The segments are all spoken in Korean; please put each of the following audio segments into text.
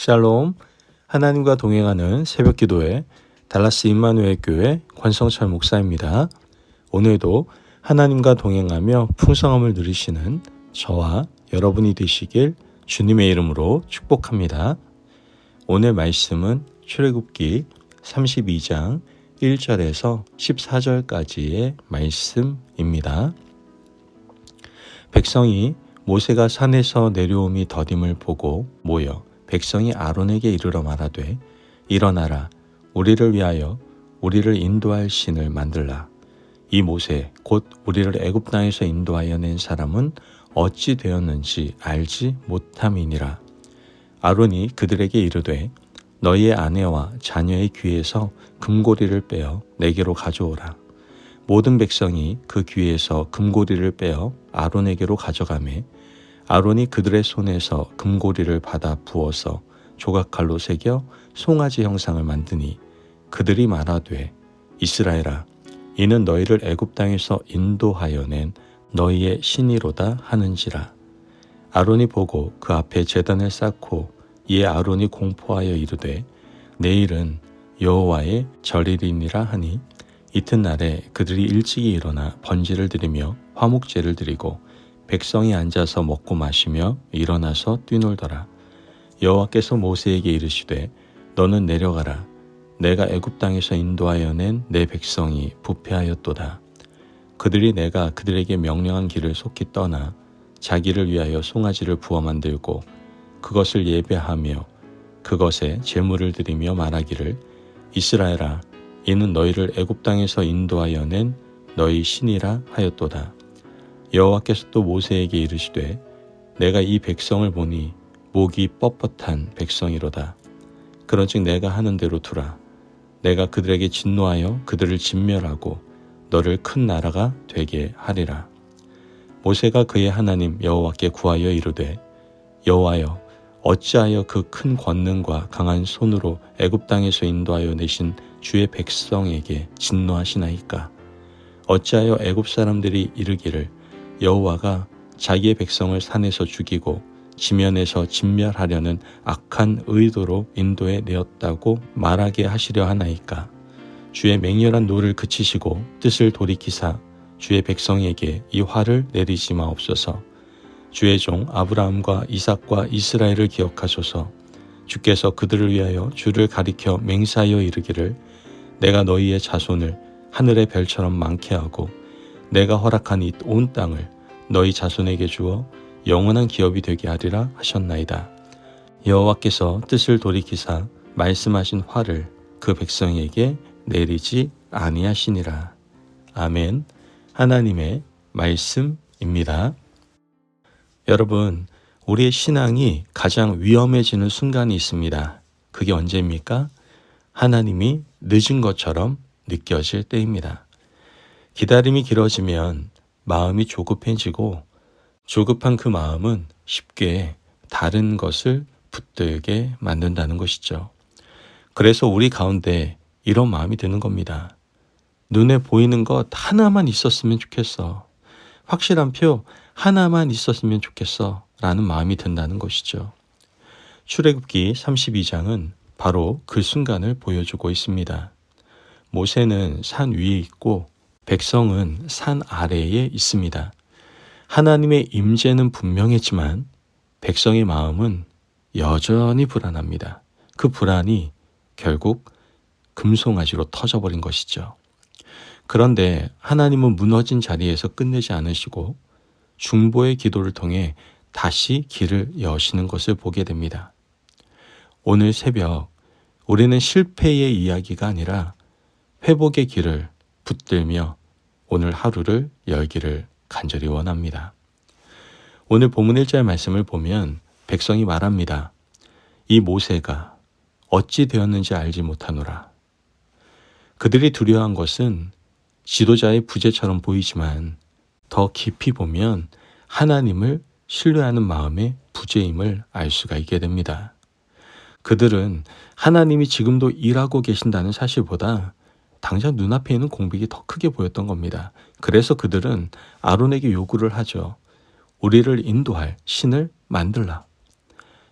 샬롬, 하나님과 동행하는 새벽기도회 달라스 임마누엘 교회 권성철 목사입니다. 오늘도 하나님과 동행하며 풍성함을 누리시는 저와 여러분이 되시길 주님의 이름으로 축복합니다. 오늘 말씀은 출애굽기 32장 1절에서 14절까지의 말씀입니다. 백성이 모세가 산에서 내려옴이 더딤을 보고 모여 백성이 아론에게 이르러 말하되 일어나라 우리를 위하여 우리를 인도할 신을 만들라. 이 모세 곧 우리를 애굽 땅에서 인도하여 낸 사람은 어찌 되었는지 알지 못함이니라. 아론이 그들에게 이르되 너희의 아내와 자녀의 귀에서 금고리를 빼어 내게로 가져오라. 모든 백성이 그 귀에서 금고리를 빼어 아론에게로 가져가매 아론이 그들의 손에서 금고리를 받아 부어서 조각칼로 새겨 송아지 형상을 만드니 그들이 말하되 이스라엘아 이는 너희를 애굽 땅에서 인도하여 낸 너희의 신이로다 하는지라. 아론이 보고 그 앞에 제단을 쌓고 이에 아론이 공포하여 이르되 내일은 여호와의 절일이니라 하니 이튿날에 그들이 일찍이 일어나 번제를 드리며 화목제를 드리고 백성이 앉아서 먹고 마시며 일어나서 뛰놀더라. 여호와께서 모세에게 이르시되 너는 내려가라. 내가 애굽 땅에서 인도하여 낸 내 백성이 부패하였도다. 그들이 내가 그들에게 명령한 길을 속히 떠나 자기를 위하여 송아지를 부어 만들고 그것을 예배하며 그것에 제물을 드리며 말하기를 이스라엘아 이는 너희를 애굽 땅에서 인도하여 낸 너희 신이라 하였도다. 여호와께서 또 모세에게 이르시되 내가 이 백성을 보니 목이 뻣뻣한 백성이로다. 그런즉 내가 하는 대로 두라. 내가 그들에게 진노하여 그들을 진멸하고 너를 큰 나라가 되게 하리라. 모세가 그의 하나님 여호와께 구하여 이르되 여호와여 어찌하여 그 큰 권능과 강한 손으로 애굽 땅에서 인도하여 내신 주의 백성에게 진노하시나이까. 어찌하여 애굽 사람들이 이르기를 여호와가 자기의 백성을 산에서 죽이고 지면에서 진멸하려는 악한 의도로 인도해 내었다고 말하게 하시려 하나이까. 주의 맹렬한 노를 그치시고 뜻을 돌이키사 주의 백성에게 이 화를 내리지 마옵소서. 주의 종 아브라함과 이삭과 이스라엘을 기억하소서. 주께서 그들을 위하여 주를 가리켜 맹세하여 이르기를 내가 너희의 자손을 하늘의 별처럼 많게 하고 내가 허락한 이 온 땅을 너희 자손에게 주어 영원한 기업이 되게 하리라 하셨나이다. 여호와께서 뜻을 돌이키사 말씀하신 화를 그 백성에게 내리지 아니하시니라. 아멘. 하나님의 말씀입니다. 여러분, 우리의 신앙이 가장 위험해지는 순간이 있습니다. 그게 언제입니까? 하나님이 늦은 것처럼 느껴질 때입니다. 기다림이 길어지면 마음이 조급해지고 조급한 그 마음은 쉽게 다른 것을 붙들게 만든다는 것이죠. 그래서 우리 가운데 이런 마음이 드는 겁니다. 눈에 보이는 것 하나만 있었으면 좋겠어. 확실한 표 하나만 있었으면 좋겠어. 라는 마음이 든다는 것이죠. 출애굽기 32장은 바로 그 순간을 보여주고 있습니다. 모세는 산 위에 있고 백성은 산 아래에 있습니다. 하나님의 임재는 분명했지만 백성의 마음은 여전히 불안합니다. 그 불안이 결국 금송아지로 터져버린 것이죠. 그런데 하나님은 무너진 자리에서 끝내지 않으시고 중보의 기도를 통해 다시 길을 여시는 것을 보게 됩니다. 오늘 새벽 우리는 실패의 이야기가 아니라 회복의 길을 붙들며 오늘 하루를 열기를 간절히 원합니다. 오늘 본문 1절 말씀을 보면 백성이 말합니다. 이 모세가 어찌 되었는지 알지 못하노라. 그들이 두려워한 것은 지도자의 부재처럼 보이지만 더 깊이 보면 하나님을 신뢰하는 마음의 부재임을 알 수가 있게 됩니다. 그들은 하나님이 지금도 일하고 계신다는 사실보다 당장 눈앞에 있는 공백이 더 크게 보였던 겁니다. 그래서 그들은 아론에게 요구를 하죠. 우리를 인도할 신을 만들라.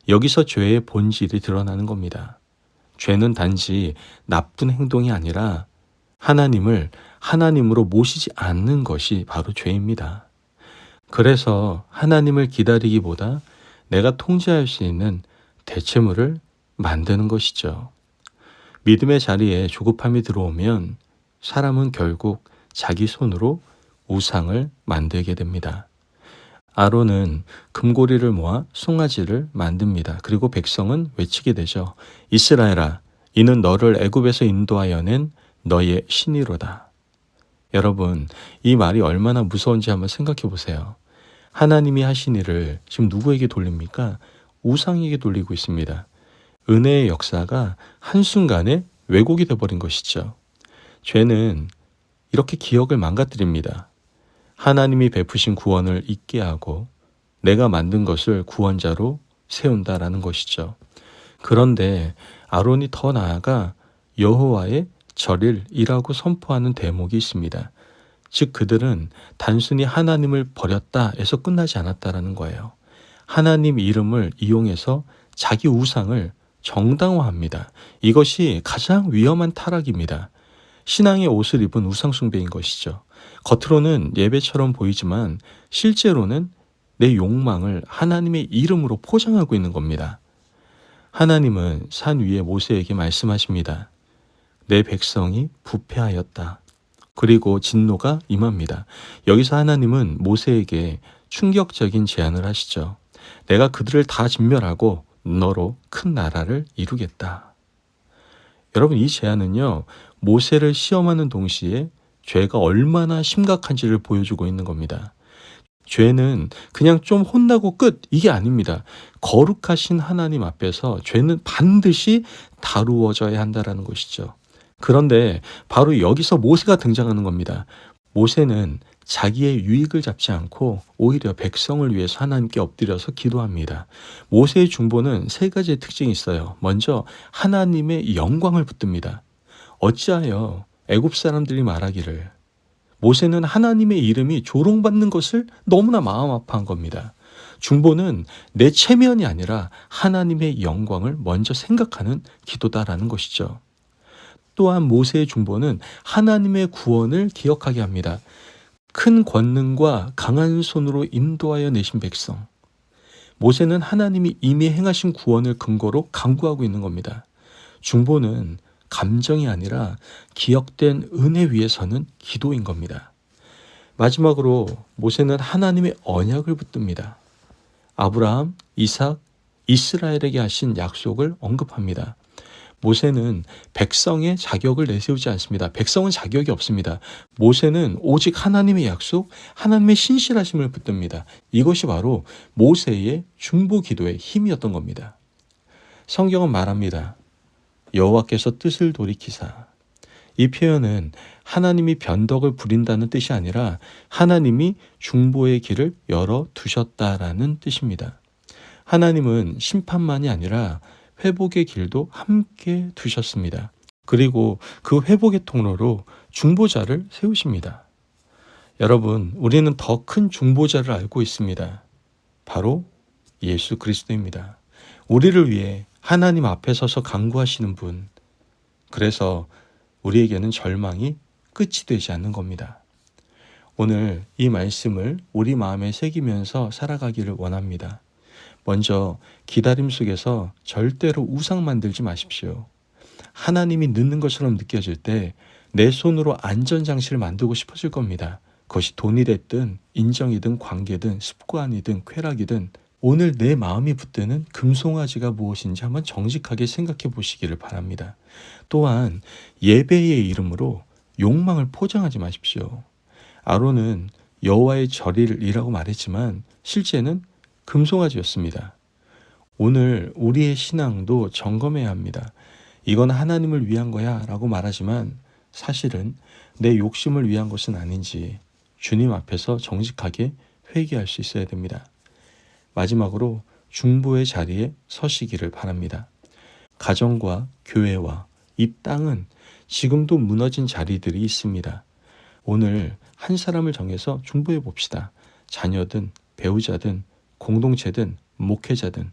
여기서 죄의 본질이 드러나는 겁니다. 죄는 단지 나쁜 행동이 아니라 하나님을 하나님으로 모시지 않는 것이 바로 죄입니다. 그래서 하나님을 기다리기보다 내가 통제할 수 있는 대체물을 만드는 것이죠. 믿음의 자리에 조급함이 들어오면 사람은 결국 자기 손으로 우상을 만들게 됩니다. 아론은 금고리를 모아 송아지를 만듭니다. 그리고 백성은 외치게 되죠. 이스라엘아, 이는 너를 애굽에서 인도하여 낸 너의 신이로다. 여러분, 이 말이 얼마나 무서운지 한번 생각해 보세요. 하나님이 하신 일을 지금 누구에게 돌립니까? 우상에게 돌리고 있습니다. 은혜의 역사가 한순간에 왜곡이 되어버린 것이죠. 죄는 이렇게 기억을 망가뜨립니다. 하나님이 베푸신 구원을 잊게 하고 내가 만든 것을 구원자로 세운다라는 것이죠. 그런데 아론이 더 나아가 여호와의 절일이라고 선포하는 대목이 있습니다. 즉 그들은 단순히 하나님을 버렸다 해서 끝나지 않았다라는 거예요. 하나님 이름을 이용해서 자기 우상을 정당화합니다. 이것이 가장 위험한 타락입니다. 신앙의 옷을 입은 우상숭배인 것이죠. 겉으로는 예배처럼 보이지만 실제로는 내 욕망을 하나님의 이름으로 포장하고 있는 겁니다. 하나님은 산 위에 모세에게 말씀하십니다. 내 백성이 부패하였다. 그리고 진노가 임합니다. 여기서 하나님은 모세에게 충격적인 제안을 하시죠. 내가 그들을 다 진멸하고 너로 큰 나라를 이루겠다. 여러분, 이 제안은요, 모세를 시험하는 동시에 죄가 얼마나 심각한지를 보여주고 있는 겁니다. 죄는 그냥 좀 혼나고 끝, 이게 아닙니다. 거룩하신 하나님 앞에서 죄는 반드시 다루어져야 한다는 것이죠. 그런데 바로 여기서 모세가 등장하는 겁니다. 모세는 자기의 유익을 잡지 않고 오히려 백성을 위해서 하나님께 엎드려서 기도합니다. 모세의 중보는 세 가지의 특징이 있어요. 먼저 하나님의 영광을 붙듭니다. 어찌하여 애굽 사람들이 말하기를 모세는 하나님의 이름이 조롱받는 것을 너무나 마음 아파한 겁니다. 중보는 내 체면이 아니라 하나님의 영광을 먼저 생각하는 기도다라는 것이죠. 또한 모세의 중보는 하나님의 구원을 기억하게 합니다. 큰 권능과 강한 손으로 인도하여 내신 백성. 모세는 하나님이 이미 행하신 구원을 근거로 간구하고 있는 겁니다. 중보는 감정이 아니라 기억된 은혜 위에 서는 기도인 겁니다. 마지막으로 모세는 하나님의 언약을 붙듭니다. 아브라함, 이삭, 이스라엘에게 하신 약속을 언급합니다. 모세는 백성의 자격을 내세우지 않습니다. 백성은 자격이 없습니다. 모세는 오직 하나님의 약속, 하나님의 신실하심을 붙듭니다. 이것이 바로 모세의 중보 기도의 힘이었던 겁니다. 성경은 말합니다. 여호와께서 뜻을 돌이키사. 이 표현은 하나님이 변덕을 부린다는 뜻이 아니라 하나님이 중보의 길을 열어두셨다라는 뜻입니다. 하나님은 심판만이 아니라 회복의 길도 함께 두셨습니다. 그리고 그 회복의 통로로 중보자를 세우십니다. 여러분, 우리는 더 큰 중보자를 알고 있습니다. 바로 예수 그리스도입니다. 우리를 위해 하나님 앞에 서서 간구하시는 분. 그래서 우리에게는 절망이 끝이 되지 않는 겁니다. 오늘 이 말씀을 우리 마음에 새기면서 살아가기를 원합니다. 먼저 기다림 속에서 절대로 우상 만들지 마십시오. 하나님이 늦는 것처럼 느껴질 때 내 손으로 안전장치를 만들고 싶어질 겁니다. 그것이 돈이 됐든 인정이든 관계든 습관이든 쾌락이든 오늘 내 마음이 붙드는 금송아지가 무엇인지 한번 정직하게 생각해 보시기를 바랍니다. 또한 예배의 이름으로 욕망을 포장하지 마십시오. 아론은 여호와의 절일이라고 말했지만 실제는 금송아지였습니다. 오늘 우리의 신앙도 점검해야 합니다. 이건 하나님을 위한 거야 라고 말하지만 사실은 내 욕심을 위한 것은 아닌지 주님 앞에서 정직하게 회개할 수 있어야 됩니다. 마지막으로 중보의 자리에 서시기를 바랍니다. 가정과 교회와 이 땅은 지금도 무너진 자리들이 있습니다. 오늘 한 사람을 정해서 중보해 봅시다. 자녀든 배우자든 공동체든 목회자든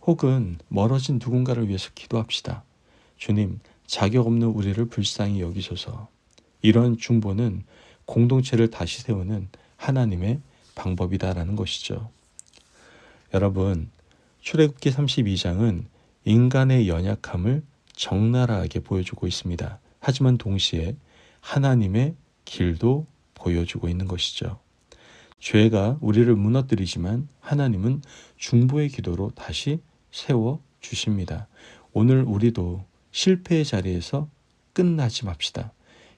혹은 멀어진 누군가를 위해서 기도합시다. 주님, 자격 없는 우리를 불쌍히 여기소서. 이런 중보는 공동체를 다시 세우는 하나님의 방법이다라는 것이죠. 여러분, 출애굽기 32장은 인간의 연약함을 적나라하게 보여주고 있습니다. 하지만 동시에 하나님의 길도 보여주고 있는 것이죠. 죄가 우리를 무너뜨리지만 하나님은 중보의 기도로 다시 세워 주십니다. 오늘 우리도 실패의 자리에서 끝나지 맙시다.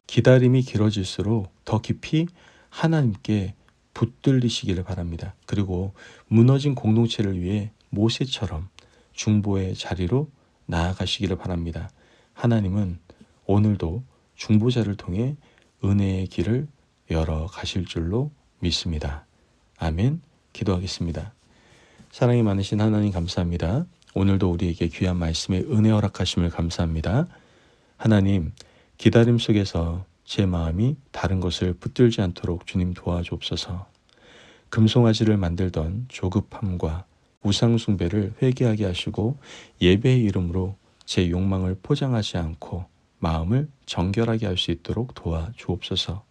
기다림이 길어질수록 더 깊이 하나님께 붙들리시기를 바랍니다. 그리고 무너진 공동체를 위해 모세처럼 중보의 자리로 나아가시기를 바랍니다. 하나님은 오늘도 중보자를 통해 은혜의 길을 열어 가실 줄로 믿습니다. 아멘. 기도하겠습니다. 사랑이 많으신 하나님 감사합니다. 오늘도 우리에게 귀한 말씀에 은혜 허락하심을 감사합니다. 하나님, 기다림 속에서 제 마음이 다른 것을 붙들지 않도록 주님 도와주옵소서. 금송아지를 만들던 조급함과 우상숭배를 회개하게 하시고 예배의 이름으로 제 욕망을 포장하지 않고 마음을 정결하게 할 수 있도록 도와주옵소서.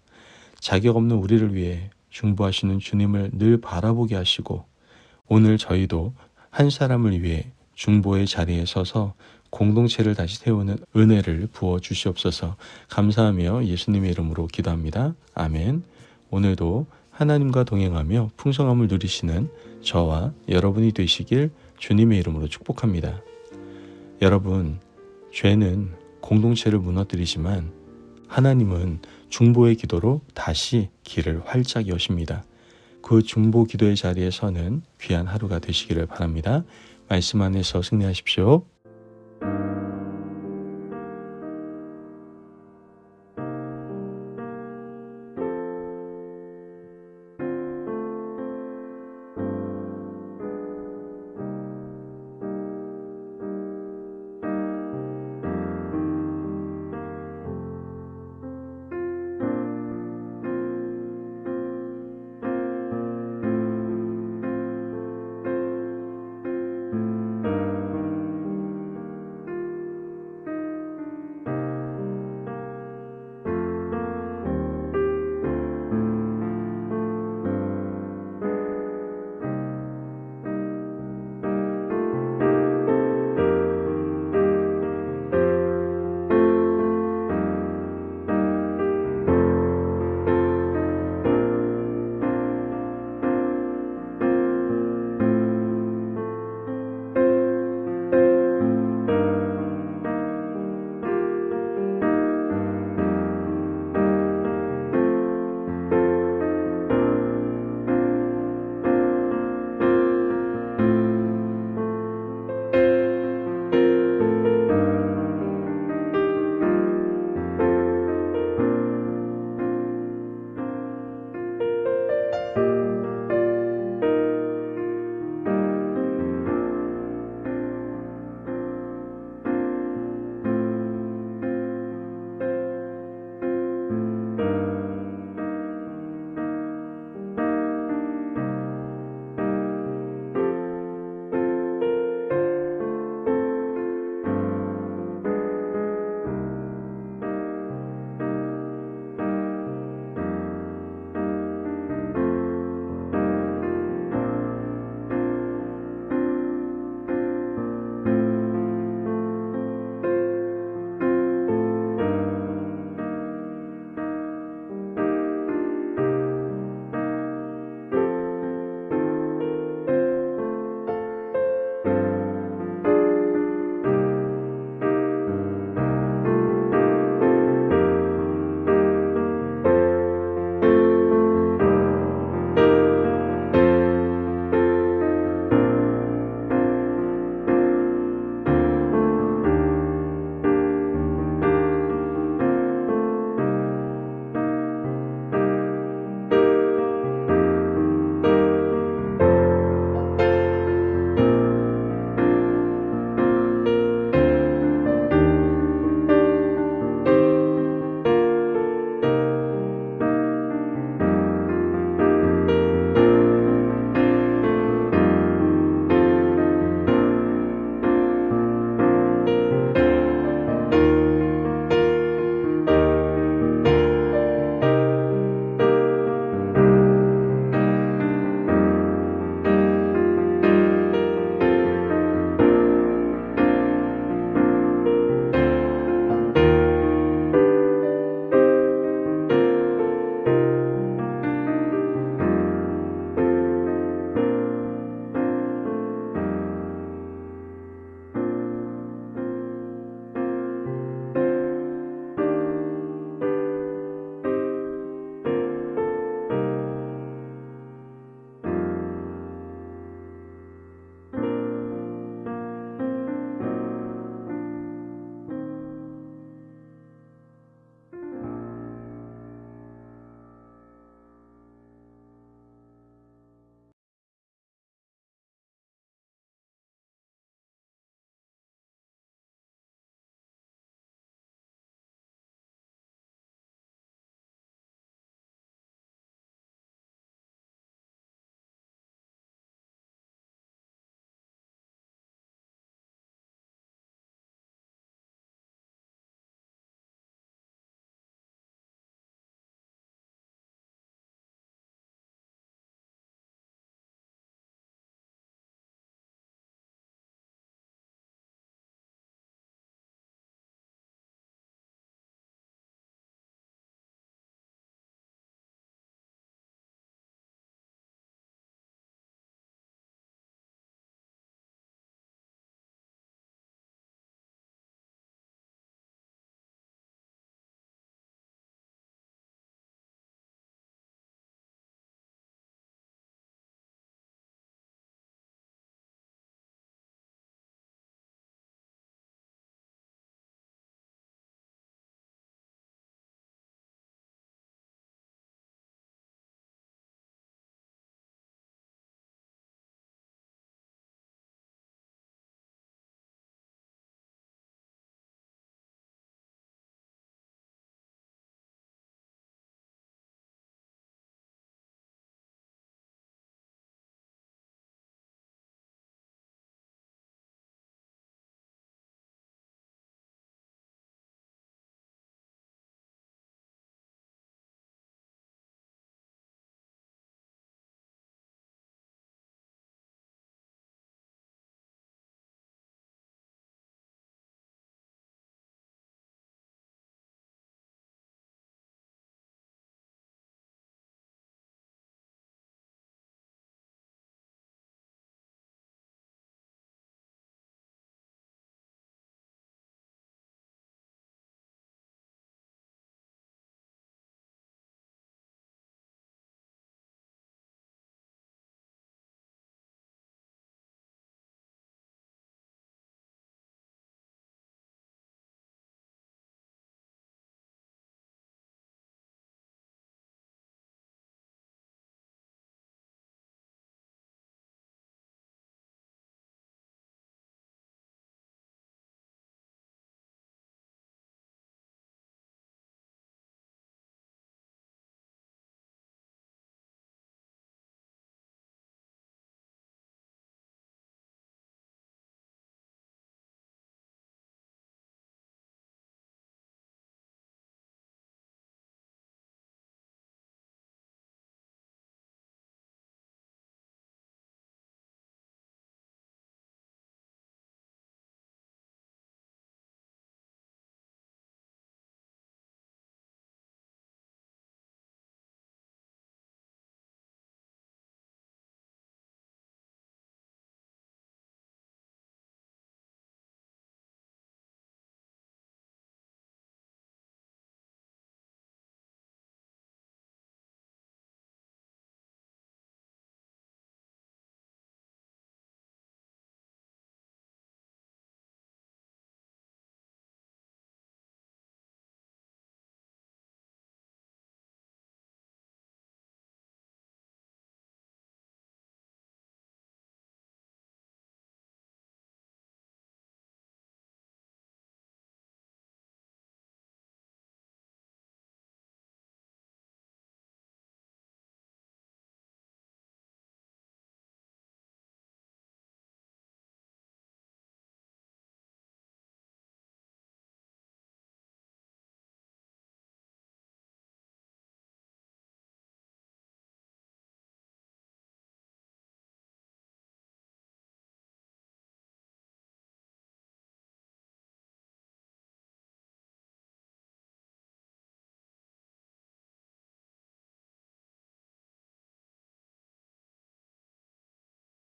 자격 없는 우리를 위해 중보하시는 주님을 늘 바라보게 하시고 오늘 저희도 한 사람을 위해 중보의 자리에 서서 공동체를 다시 세우는 은혜를 부어 주시옵소서. 감사하며 예수님의 이름으로 기도합니다. 아멘. 오늘도 하나님과 동행하며 풍성함을 누리시는 저와 여러분이 되시길 주님의 이름으로 축복합니다. 여러분, 죄는 공동체를 무너뜨리지만 하나님은 중보의 기도로 다시 길을 활짝 여십니다. 그 중보 기도의 자리에 서는 귀한 하루가 되시기를 바랍니다. 말씀 안에서 승리하십시오.